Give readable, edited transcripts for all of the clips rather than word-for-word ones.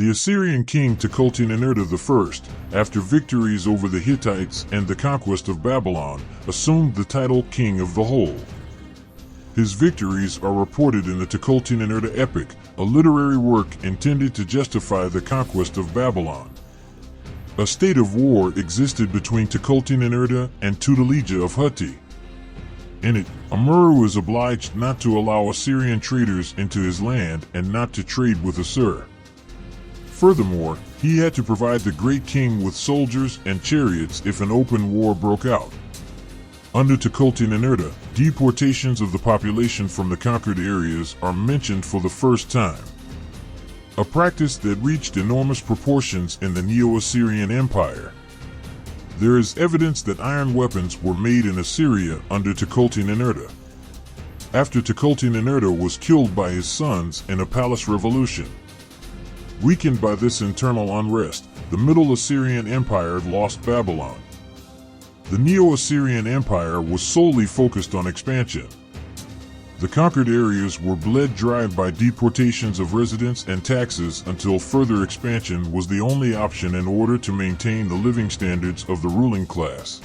The Assyrian king Tukulti-Ninurta I, after victories over the Hittites and the conquest of Babylon, assumed the title King of the Whole. His victories are reported in the Tukulti-Ninurta epic, a literary work intended to justify the conquest of Babylon. A state of war existed between Tukulti-Ninurta and Tudalija of Hutti. In it, Amuru was obliged not to allow Assyrian traders into his land and not to trade with Assur. Furthermore, he had to provide the great king with soldiers and chariots if an open war broke out. Under Tukulti-Ninurta, deportations of the population from the conquered areas are mentioned for the first time, a practice that reached enormous proportions in the Neo-Assyrian Empire. There is evidence that iron weapons were made in Assyria under Tukulti-Ninurta. After Tukulti-Ninurta was killed by his sons in a palace revolution. Weakened by this internal unrest, the Middle Assyrian Empire lost Babylon. The Neo-Assyrian Empire was solely focused on expansion. The conquered areas were bled dry by deportations of residents and taxes until further expansion was the only option in order to maintain the living standards of the ruling class.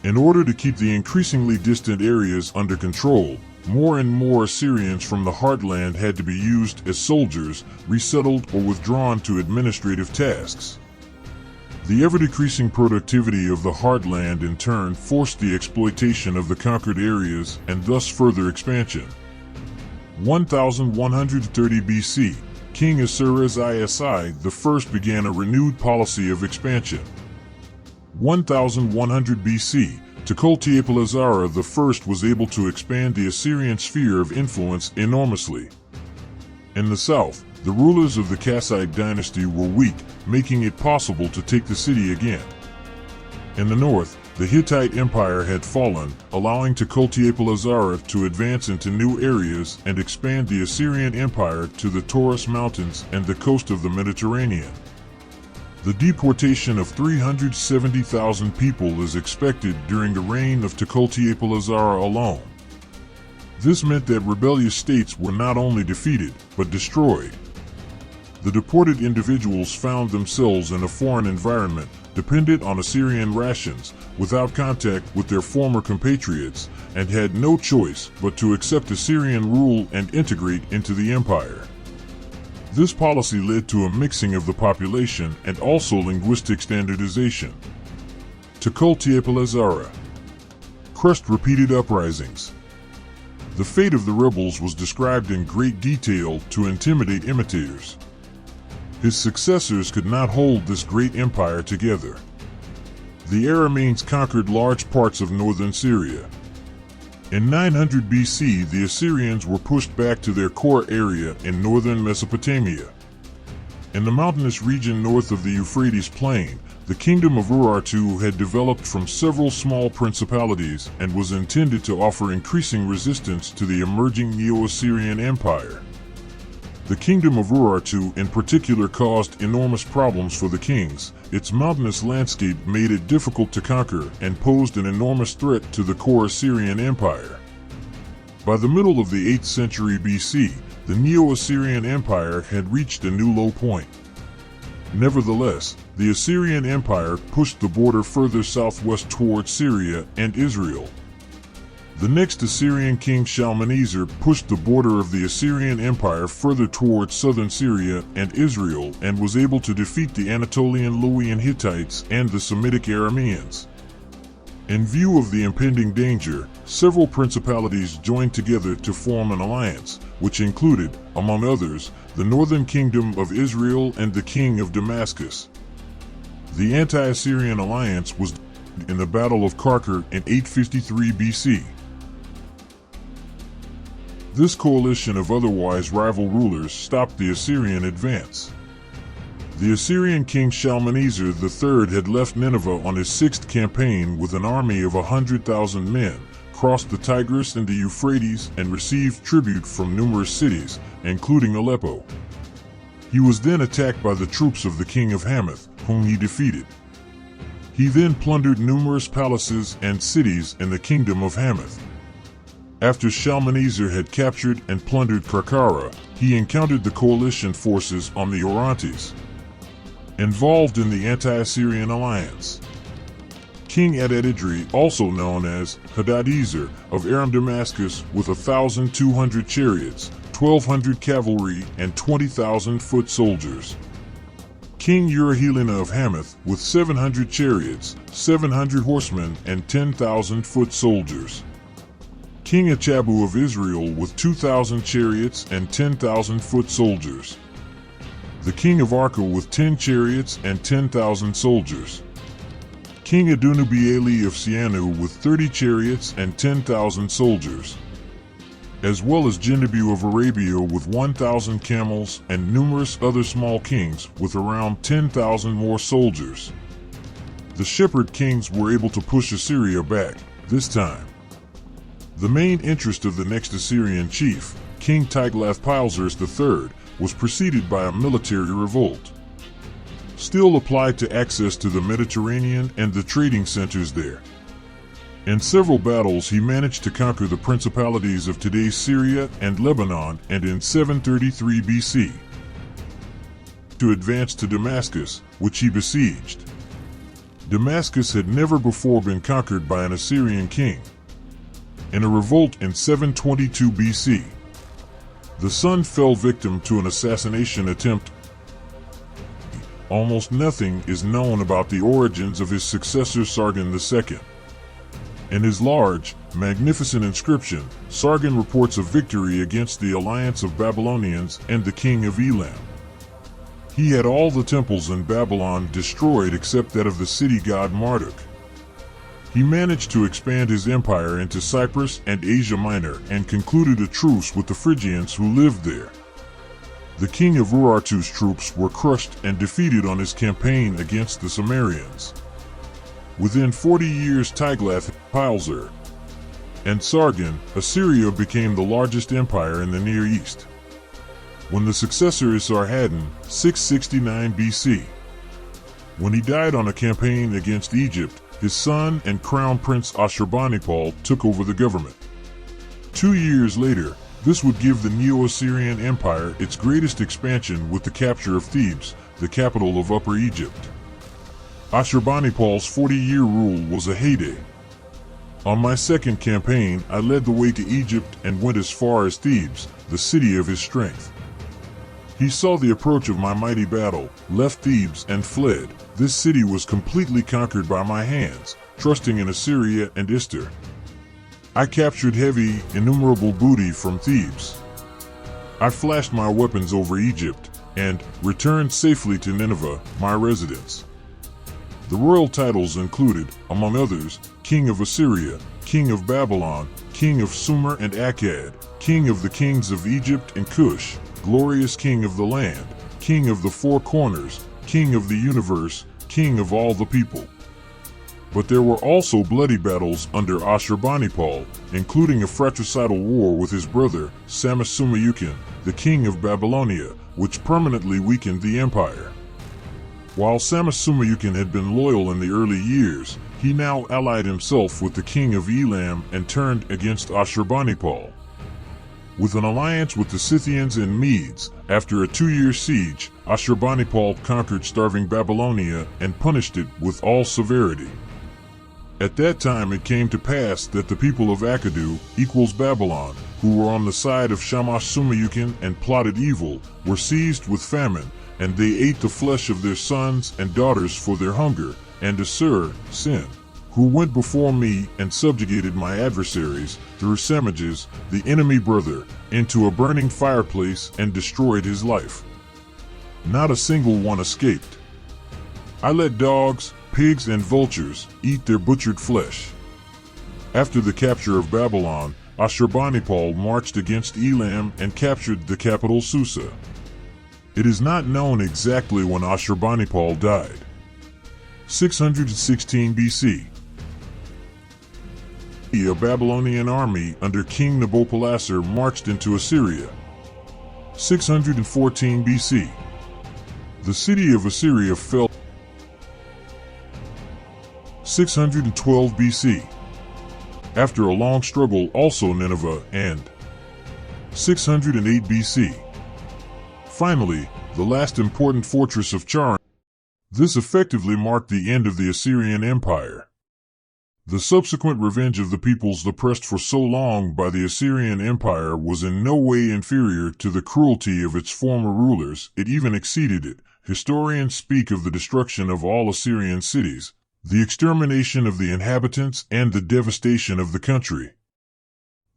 In order to keep the increasingly distant areas under control, more and more Assyrians from the heartland had to be used as soldiers, resettled or withdrawn to administrative tasks. The ever-decreasing productivity of the heartland in turn forced the exploitation of the conquered areas and thus further expansion. 1130 BC, King Assur-Isi I began a renewed policy of expansion. 1100 BC, Tukulti-Epil-Azara I was able to expand the Assyrian sphere of influence enormously. In the south, the rulers of the Kassite dynasty were weak, making it possible to take the city again. In the north, the Hittite Empire had fallen, allowing Tukulti-Epil-Azara to advance into new areas and expand the Assyrian Empire to the Taurus Mountains and the coast of the Mediterranean. The deportation of 370,000 people is expected during the reign of Tukulti-Epil-Azara alone. This meant that rebellious states were not only defeated, but destroyed. The deported individuals found themselves in a foreign environment, dependent on Assyrian rations, without contact with their former compatriots, and had no choice but to accept Assyrian rule and integrate into the empire. This policy led to a mixing of the population and also linguistic standardization. Tukulti-Epil-Azara crushed repeated uprisings. The fate of the rebels was described in great detail to intimidate imitators. His successors could not hold this great empire together. The Arameans conquered large parts of northern Syria. In 900 BC, the Assyrians were pushed back to their core area in northern Mesopotamia. In the mountainous region north of the Euphrates plain, the kingdom of Urartu had developed from several small principalities and was intended to offer increasing resistance to the emerging Neo-Assyrian Empire. The kingdom of Urartu in particular caused enormous problems for the kings. Its mountainous landscape made it difficult to conquer and posed an enormous threat to the core Assyrian Empire. By the middle of the 8th century BC, the Neo-Assyrian Empire had reached a new low point. Nevertheless, the Assyrian Empire pushed the border further southwest toward Syria and Israel. The next Assyrian king Shalmaneser pushed the border of the Assyrian Empire further towards southern Syria and Israel and was able to defeat the Anatolian Luwian Hittites and the Semitic Arameans. In view of the impending danger, several principalities joined together to form an alliance, which included, among others, the northern kingdom of Israel and the king of Damascus. The anti-Assyrian alliance was in the Battle of Karkar in 853 BC. This coalition of otherwise rival rulers stopped the Assyrian advance. The Assyrian king Shalmaneser III had left Nineveh on his 6th campaign with an army of 100,000 men, crossed the Tigris and the Euphrates, and received tribute from numerous cities, including Aleppo. He was then attacked by the troops of the king of Hamath, whom he defeated. He then plundered numerous palaces and cities in the kingdom of Hamath. After Shalmaneser had captured and plundered Karkara, he encountered the coalition forces on the Orontes, involved in the anti-Assyrian alliance. King Adad-Idri, also known as Hadadezer of Aram Damascus, with 1,200 chariots, 1,200 cavalry, and 20,000 foot soldiers. King Urahelina of Hamath with 700 chariots, 700 horsemen, and 10,000 foot soldiers. King Achabu of Israel with 2,000 chariots and 10,000 foot soldiers. The king of Arka with 10 chariots and 10,000 soldiers. King Adunubieli of Sianu with 30 chariots and 10,000 soldiers, as well as Jindabu of Arabia with 1,000 camels and numerous other small kings with around 10,000 more soldiers. The shepherd kings were able to push Assyria back, this time. The main interest of the next Assyrian chief, King Tiglath-Pileser III, was preceded by a military revolt. Still applied to access to the Mediterranean and the trading centers there. In several battles he managed to conquer the principalities of today's Syria and Lebanon, and in 733 BC to advance to Damascus, which he besieged. Damascus had never before been conquered by an Assyrian king. In a revolt in 722 BC, the son fell victim to an assassination attempt. Almost nothing is known about the origins of his successor Sargon II. In his large, magnificent inscription, Sargon reports a victory against the alliance of Babylonians and the king of Elam. He had all the temples in Babylon destroyed except that of the city god Marduk. He managed to expand his empire into Cyprus and Asia Minor and concluded a truce with the Phrygians who lived there. The king of Urartu's troops were crushed and defeated on his campaign against the Sumerians. Within 40 years, Tiglath-Pileser and Sargon, Assyria became the largest empire in the Near East. When the successor is Esarhaddon, 669 BC. When he died on a campaign against Egypt, his son and crown prince Assurbanipal took over the government. 2 years later, this would give the Neo-Assyrian Empire its greatest expansion with the capture of Thebes, the capital of Upper Egypt. Assurbanipal's 40-year rule was a heyday. On my second campaign, I led the way to Egypt and went as far as Thebes, the city of his strength. He saw the approach of my mighty battle, left Thebes and fled. This city was completely conquered by my hands, trusting in Assyria and Istar. I captured heavy, innumerable booty from Thebes. I flashed my weapons over Egypt and returned safely to Nineveh, my residence. The royal titles included, among others, King of Assyria, King of Babylon, King of Sumer and Akkad, King of the kings of Egypt and Cush, Glorious King of the land, King of the four corners, King of the universe, King of all the people. But there were also bloody battles under Assurbanipal, including a fratricidal war with his brother, Samas-Sumayukin, the king of Babylonia, which permanently weakened the empire. While Samas-Sumayukin had been loyal in the early years, he now allied himself with the king of Elam and turned against Assurbanipal. With an alliance with the Scythians and Medes, after a 2-year siege, Assurbanipal conquered starving Babylonia and punished it with all severity. At that time it came to pass that the people of Akkadu, equals Babylon, who were on the side of Shamash-Sumayukin and plotted evil, were seized with famine, and they ate the flesh of their sons and daughters for their hunger, and Assur, Sin, who went before me and subjugated my adversaries, threw Samages, the enemy brother, into a burning fireplace and destroyed his life. Not a single one escaped. I let dogs, pigs, and vultures eat their butchered flesh. After the capture of Babylon, Assurbanipal marched against Elam and captured the capital Susa. It is not known exactly when Assurbanipal died. 616 BC. A Babylonian army under King Nabopolassar marched into Assyria. 614 BC. The city of Assyria fell. 612 BC. After a long struggle, also Nineveh, and 608 BC. Finally, the last important fortress of Charn. This effectively marked the end of the Assyrian Empire. The subsequent revenge of the peoples oppressed for so long by the Assyrian Empire was in no way inferior to the cruelty of its former rulers. It even exceeded it. Historians speak of the destruction of all Assyrian cities, the extermination of the inhabitants, and the devastation of the country.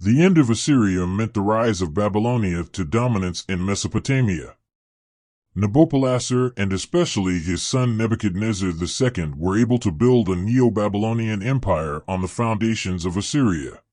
The end of Assyria meant the rise of Babylonia to dominance in Mesopotamia. Nabopolassar, and especially his son Nebuchadnezzar II, were able to build a Neo-Babylonian empire on the foundations of Assyria.